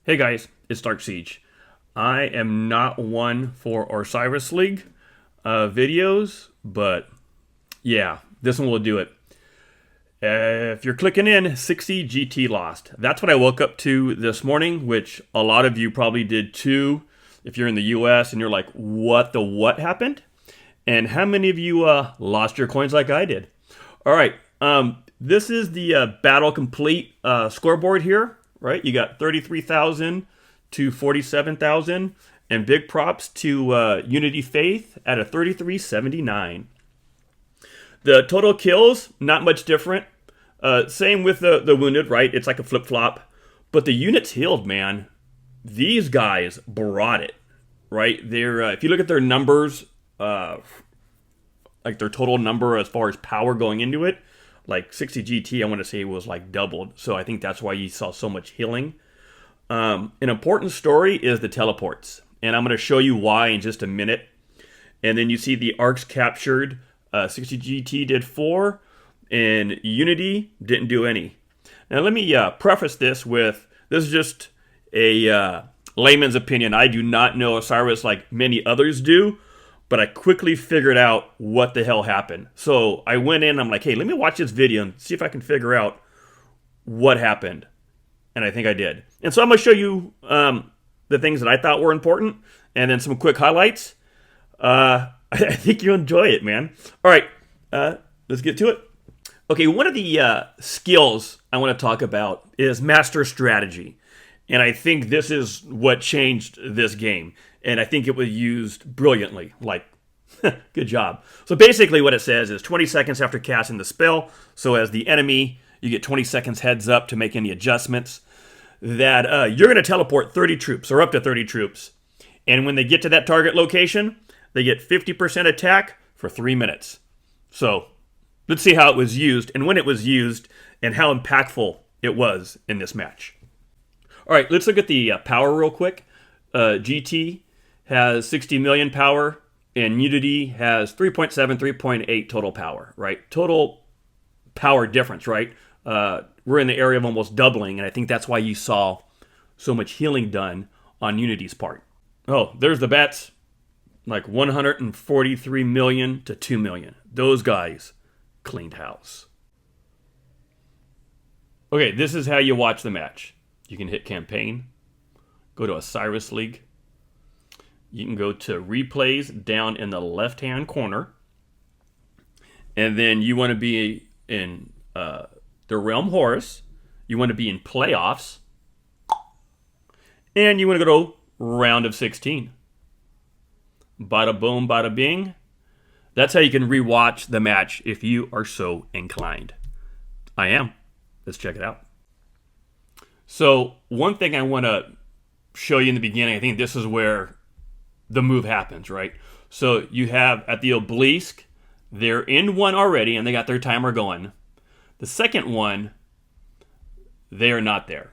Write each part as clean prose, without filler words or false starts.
Hey guys, it's Dark Siege. I am not one for Osiris League videos, but yeah, this one will do it. If you're clicking in, 60 GT lost. That's what I woke up to this morning, which a lot of you probably did too. If you're in the US and you're like, what happened? And how many of you lost your coins like I did? All right, this is the battle complete scoreboard here, right? You got 33,000 to 47,000, and big props to Unity Faith at a 3379. The total kills, not much different. Same with the wounded, right? It's like a flip-flop. But the units healed, man. These guys brought it, right? They're if you look at their numbers, like their total number as far as power going into it, like 60 GT, I want to say was like doubled. So I think that's why you saw so much healing. An important story is the teleports. And I'm going to show you why in just a minute. And then you see the arcs captured. 60 GT did 4, and Unity didn't do any. Now let me preface this with, this is just a layman's opinion. I do not know Osiris like many others do, but I quickly figured out what the hell happened. So I went in, I'm like, hey, let me watch this video and see if I can figure out what happened. And I think I did. And so I'm going to show you the things that I thought were important, and then some quick highlights. I think you'll enjoy it, man. All right, let's get to it. Okay, one of the skills I want to talk about is master strategy. And I think this is what changed this game. And I think it was used brilliantly. Like, good job. So basically what it says is 20 seconds after casting the spell. So as the enemy, you get 20 seconds heads up to make any adjustments. That you're going to teleport 30 troops, or up to 30 troops. And when they get to that target location, they get 50% attack for 3 minutes. So let's see how it was used, and when it was used, and how impactful it was in this match. All right, let's look at the power real quick. GT has 60 million power, and Unity has 3.7, 3.8 total power, right? Total power difference, right? We're in the area of almost doubling, and I think that's why you saw so much healing done on Unity's part. Oh, there's the bets. Like 143 million to 2 million. Those guys cleaned house. Okay, this is how you watch the match. You can hit campaign, go to Osiris League. You can go to replays down in the left-hand corner. And then you want to be in the Realm Horus. You want to be in playoffs. And you want to go to round of 16. Bada boom, bada bing. That's how you can rewatch the match if you are so inclined. I am. Let's check it out. So one thing I want to show you in the beginning, I think this is where the move happens, right? So you have at the obelisk, they're in one already and they got their timer going. The second one, they are not there.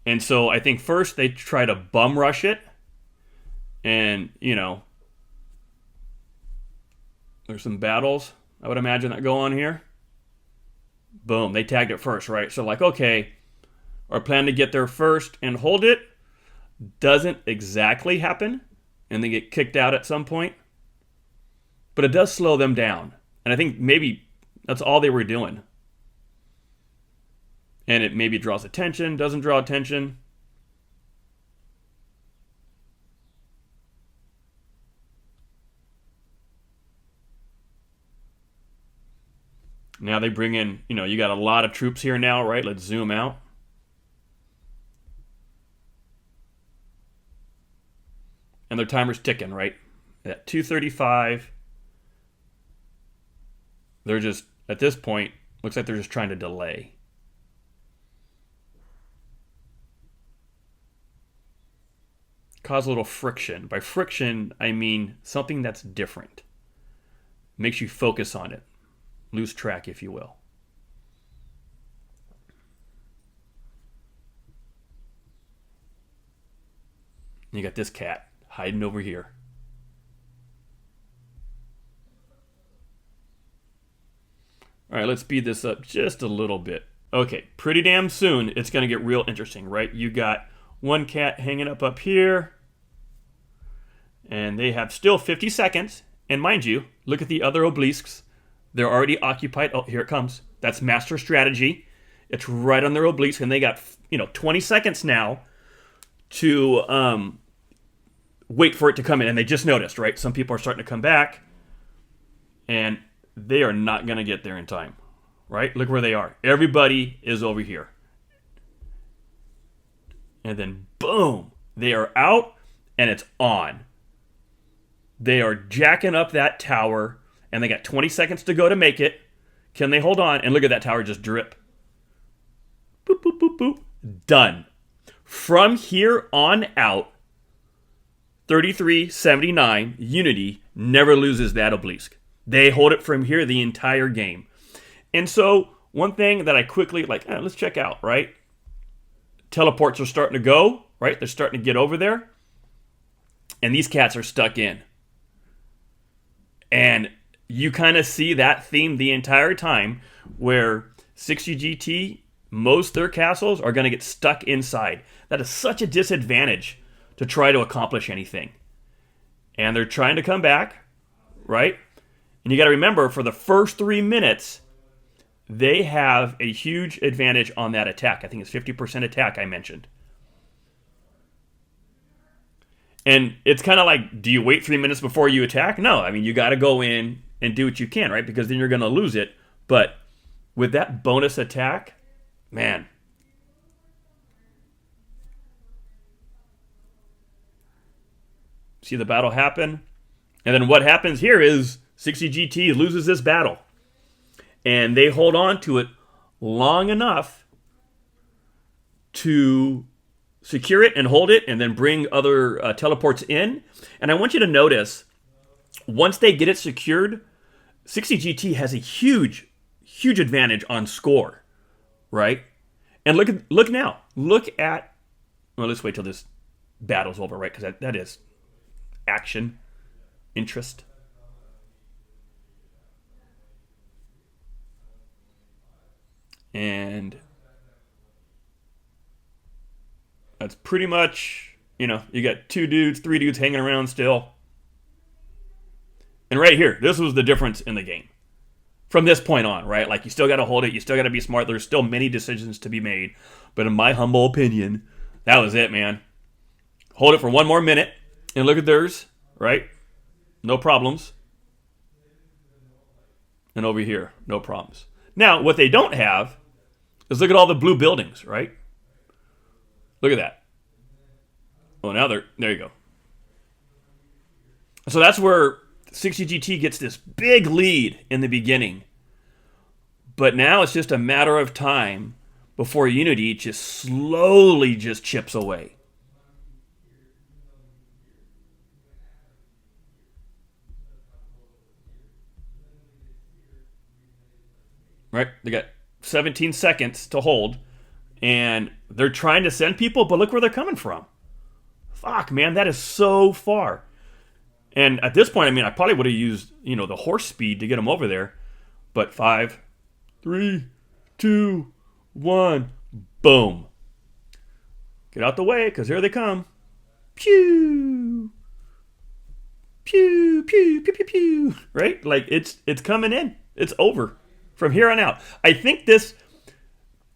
And so I think first they try to bum rush it. And, you know, there's some battles, I would imagine, that go on here. Boom, they tagged it first, right? So like, okay, our plan to get there first and hold it doesn't exactly happen. And they get kicked out at some point. But it does slow them down. And I think maybe that's all they were doing. And it maybe draws attention, doesn't draw attention. Now they bring in, you know, you got a lot of troops here now, right? Let's zoom out. And their timer's ticking, right? At 2:35. They're just, at this point, looks like they're just trying to delay. Cause a little friction. By friction, I mean something that's different. Makes you focus on it. Lose track, if you will. You got this cat hiding over here. All right, let's speed this up just a little bit. Okay, pretty damn soon it's going to get real interesting, right? You got one cat hanging up here. And they have still 50 seconds. And mind you, look at the other obelisks. They're already occupied. Oh, here it comes. That's master strategy. It's right on their obelisk. And they got, 20 seconds now to wait for it to come in. And they just noticed, right? Some people are starting to come back. And they are not going to get there in time. Right? Look where they are. Everybody is over here. And then, boom. They are out. And it's on. They are jacking up that tower, and they got 20 seconds to go to make it. Can they hold on? And look at that tower just drip. Boop, boop, boop, boop. Done. From here on out, 33-79, Unity never loses that obelisk. They hold it from here the entire game. And so, one thing that I quickly, let's check out, right? Teleports are starting to go, right? They're starting to get over there. And these cats are stuck in. And you kind of see that theme the entire time where 60GT, most their castles are going to get stuck inside. That is such a disadvantage to try to accomplish anything. And they're trying to come back, right? And you got to remember, for the first 3 minutes, they have a huge advantage on that attack. I think it's 50% attack I mentioned. And it's kind of like, do you wait 3 minutes before you attack? No, I mean, you got to go in and do what you can, right? Because then you're going to lose it. But with that bonus attack, man. See the battle happen? And then what happens here is 60GT loses this battle. And they hold on to it long enough to secure it and hold it and then bring other teleports in. And I want you to notice, once they get it secured, 60GT has a huge advantage on score, right? And look now. Look at, well, let's wait till this battle's over, right? Because that is action, interest. And that's pretty much, you got 2 dudes, 3 dudes hanging around still. And right here, this was the difference in the game. From this point on, right? Like, you still got to hold it. You still got to be smart. There's still many decisions to be made. But in my humble opinion, that was it, man. Hold it for 1 more minute. And look at theirs, right? No problems. And over here, no problems. Now, what they don't have is look at all the blue buildings, right? Look at that. Well, now there you go. So that's where 60GT gets this big lead in the beginning. But now it's just a matter of time before Unity just slowly just chips away. Right? They got 17 seconds to hold. And they're trying to send people, but look where they're coming from. Fuck, man, that is so far. And at this point, I mean, I probably would have used, the horse speed to get them over there. But 5, 3, 2, 1, boom. Get out the way, because here they come. Pew! Pew, pew, pew, pew, pew. Right? Like, it's coming in. It's over. From here on out. I think this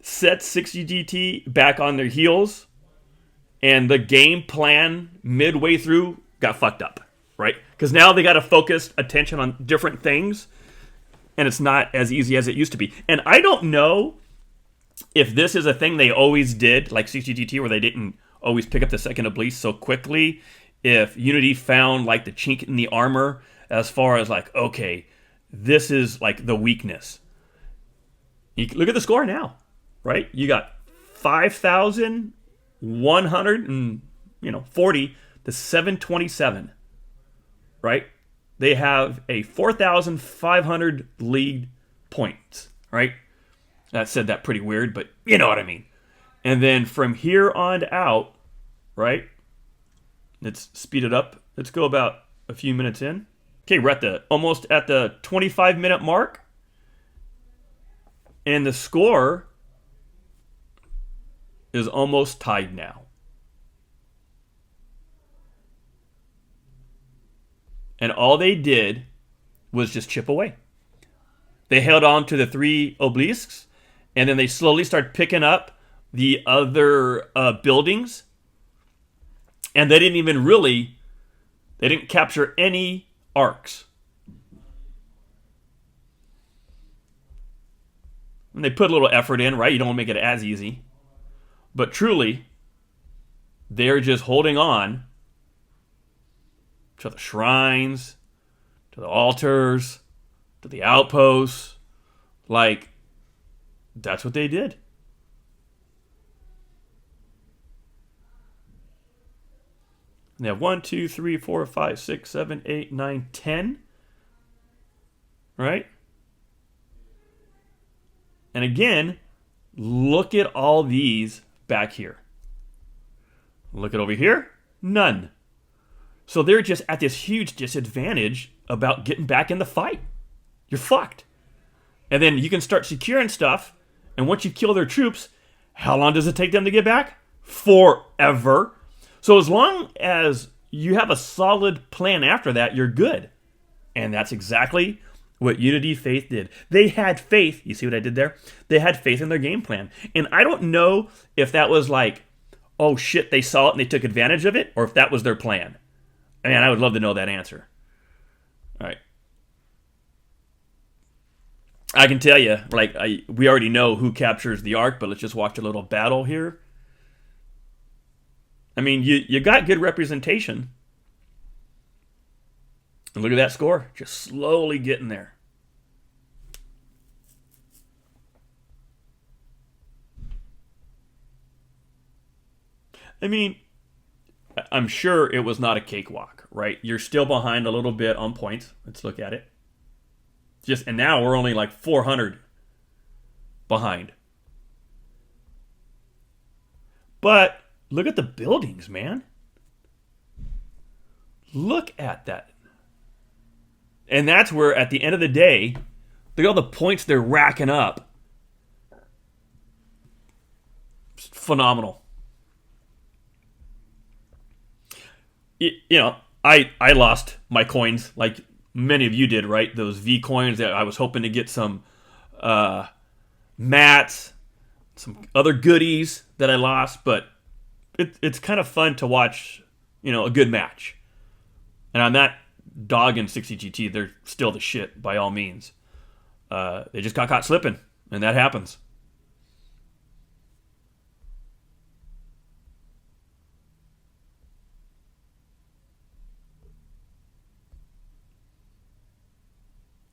sets 60GT back on their heels, and the game plan midway through got fucked up, right? Because now they got to focus attention on different things, and it's not as easy as it used to be. And I don't know if this is a thing they always did, like 60GT, where they didn't always pick up the second obelisk so quickly, if Unity found like the chink in the armor as far as like, okay, this is like the weakness. You look at the score now. Right? You got 5,140 to 727. Right? They have a 4,500 lead points. Right? That said that pretty weird, but you know what I mean. And then from here on out, right? Let's speed it up. Let's go about a few minutes in. Okay, we're almost at the 25-minute mark. And the score is almost tied now. And all they did was just chip away. They held on to the 3 obelisks, and then they slowly started picking up the other buildings. And they didn't capture any arcs. And they put a little effort in, right? You don't want to make it as easy. But truly, they're just holding on to the shrines, to the altars, to the outposts. Like, that's what they did. And they have 1, 2, 3, 4, 5, 6, 7, 8, 9, 10. Right? And again, look at all these back here. Look at over here. None. So they're just at this huge disadvantage about getting back in the fight. You're fucked. And then you can start securing stuff. And once you kill their troops, how long does it take them to get back? Forever. So as long as you have a solid plan after that, you're good. And that's exactly what Unity Faith did. They had faith. You see what I did there? They had faith in their game plan. And I don't know if that was like, oh shit, they saw it and they took advantage of it, or if that was their plan. Man, I would love to know that answer. All right. I can tell you, like, we already know who captures the Ark, but let's just watch a little battle here. I mean, you got good representation. And look at that score. Just slowly getting there. I mean, I'm sure it was not a cakewalk, right? You're still behind a little bit on points. Let's look at it. And now we're only like 400 behind. But look at the buildings, man. Look at that. And that's where, at the end of the day, look at all the points they're racking up. It's phenomenal. I lost my coins like many of you did, right? Those V coins that I was hoping to get some mats, some other goodies that I lost, but it's kind of fun to watch, a good match. And on that dog and 60 GT, they're still the shit by all means. They just got caught slipping, and that happens.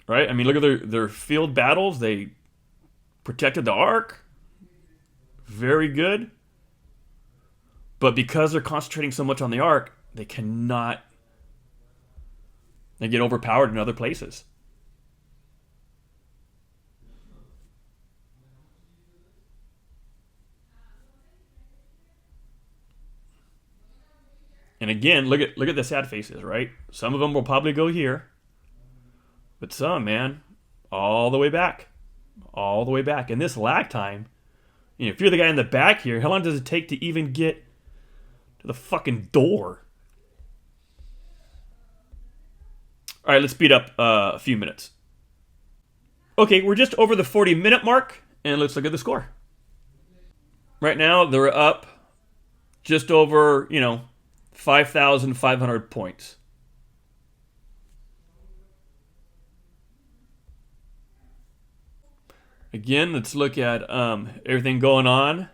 Right? I mean, look at their field battles. They protected the Ark. Very good. But because they're concentrating so much on the Ark, they cannot... They get overpowered in other places. And again, look at the sad faces, right? Some of them will probably go here. But some, man, all the way back. All the way back. And this lag time, if you're the guy in the back here, how long does it take to even get to the fucking door? All right, let's speed up a few minutes. Okay, we're just over the 40-minute mark, and let's look at the score. Right now, they're up just over, 5,500 points. Again, let's look at everything going on.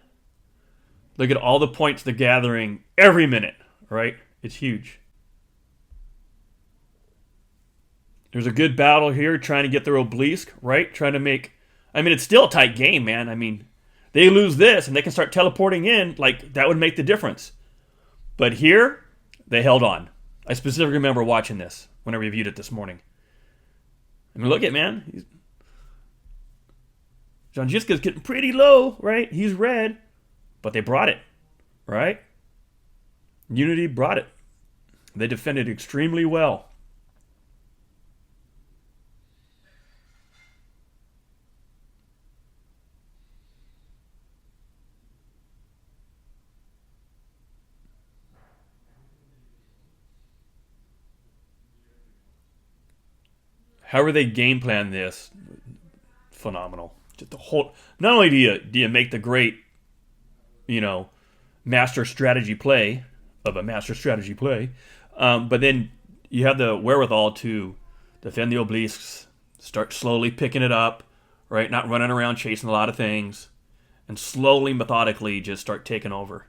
Look at all the points they're gathering every minute, right? It's huge. There's a good battle here trying to get their obelisk, right? Trying to make... I mean, it's still a tight game, man. I mean, they lose this and they can start teleporting in. Like, that would make the difference. But here, they held on. I specifically remember watching this when I reviewed it this morning. I mean, look at, man. Janjiska's getting pretty low, right? He's red. But they brought it, right? Unity brought it. They defended extremely well. however they game plan this, phenomenal. Just the whole. Not only do you make the great, master strategy play of a master strategy play, but then you have the wherewithal to defend the obelisks, start slowly picking it up, right? Not running around chasing a lot of things, and slowly, methodically, just start taking over,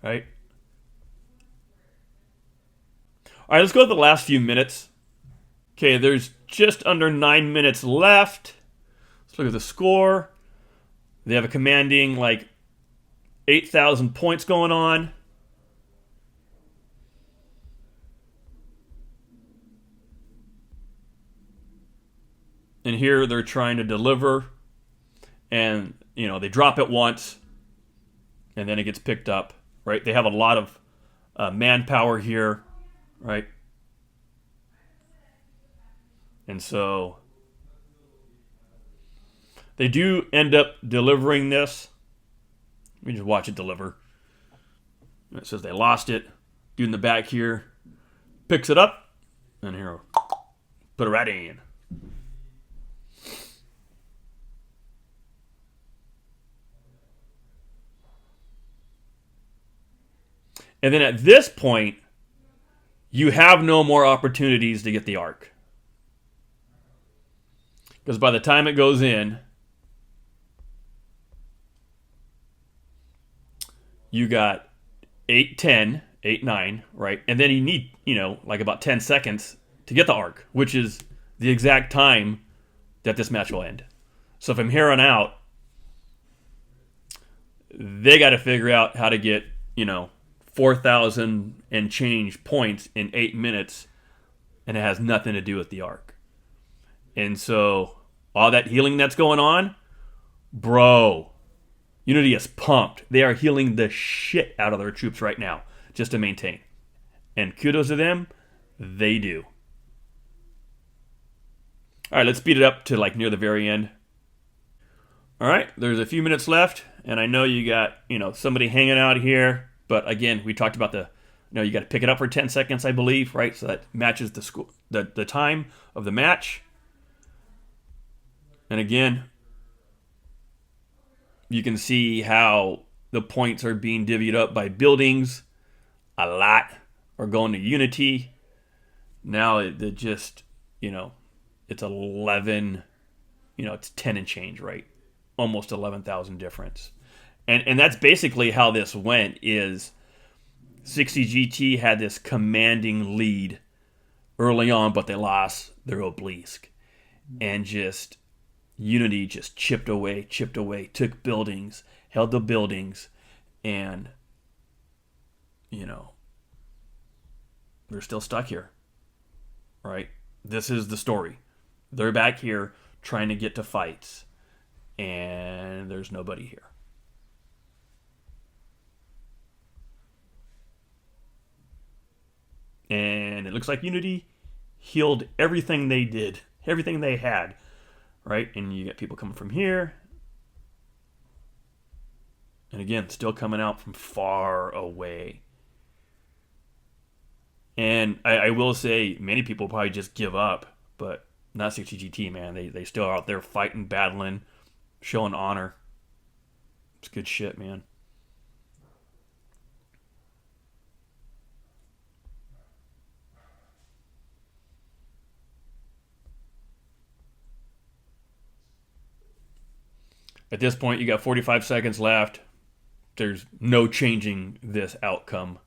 right? All right, let's go to the last few minutes. Okay, there's just under 9 minutes left. Let's look at the score. They have a commanding, 8,000 points going on. And here they're trying to deliver. And, they drop it once. And then it gets picked up, right? They have a lot of manpower here, right? And so they do end up delivering this. Let me just watch it deliver. It says they lost it. Dude in the back here picks it up. And here, put it right in. And then at this point, you have no more opportunities to get the arc. Because by the time it goes in, you got 8-10, 8-9, right? And then you need, about 10 seconds to get the arc, which is the exact time that this match will end. So from here on out, they got to figure out how to get, 4,000 and change points in 8 minutes, and it has nothing to do with the arc. And so all that healing that's going on, bro, Unity is pumped. They are healing the shit out of their troops right now just to maintain. And kudos to them, they do. All right, let's speed it up to near the very end. All right, there's a few minutes left, and I know you got, somebody hanging out here. But again, we talked about you got to pick it up for 10 seconds, I believe, right? So that matches the time of the match. And again, you can see how the points are being divvied up by buildings. A lot are going to Unity. Now it just, it's 11, it's 10 and change, right? Almost 11,000 difference. And that's basically how this went, is 60GT had this commanding lead early on, but they lost their obelisk. And just Unity just chipped away, took buildings, held the buildings, and, they're still stuck here, right? This is the story. They're back here trying to get to fights, and there's nobody here. And it looks like Unity healed everything they did, everything they had, right? And you get people coming from here. And again, still coming out from far away. And I will say, many people probably just give up, but not 60GT, man. They still are out there fighting, battling, showing honor. It's good shit, man. At this point, you got 45 seconds left. There's no changing this outcome.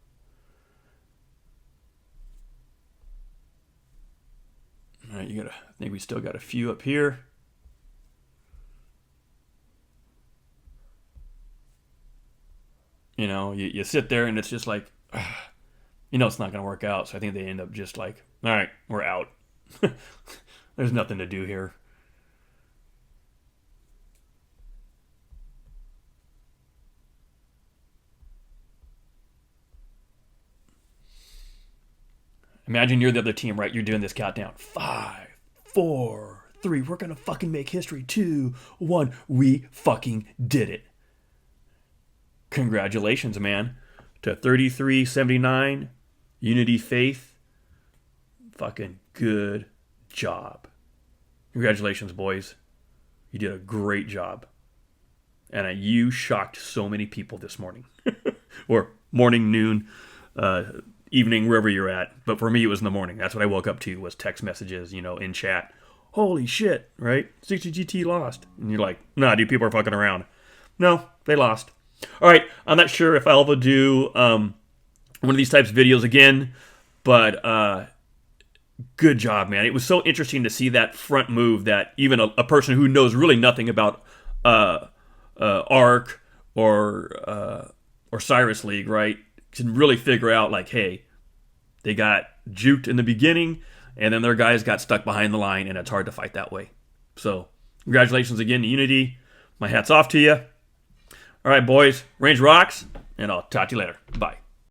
All right, I think we still got a few up here. You sit there and it's just like, it's not going to work out. So I think they end up just like, all right, we're out. There's nothing to do here. Imagine you're the other team, right? You're doing this countdown. 5, 4, 3. We're going to fucking make history. 2, 1. We fucking did it. Congratulations, man. To 3379, Unity Faith. Fucking good job. Congratulations, boys. You did a great job. And you shocked so many people this morning. Or morning, noon, evening, wherever you're at. But for me, it was in the morning. That's what I woke up to, was text messages, in chat. Holy shit, right? 60GT lost. And you're like, nah, dude, people are fucking around. No, they lost. All right, I'm not sure if I'll ever do one of these types of videos again, but good job, man. It was so interesting to see that front move that even a person who knows really nothing about ARC or Cyrus League, right, can really figure out, like, hey, they got juked in the beginning, and then their guys got stuck behind the line, and it's hard to fight that way. So, congratulations again to Unity. My hat's off to you. All right, boys, range rocks, and I'll talk to you later. Bye.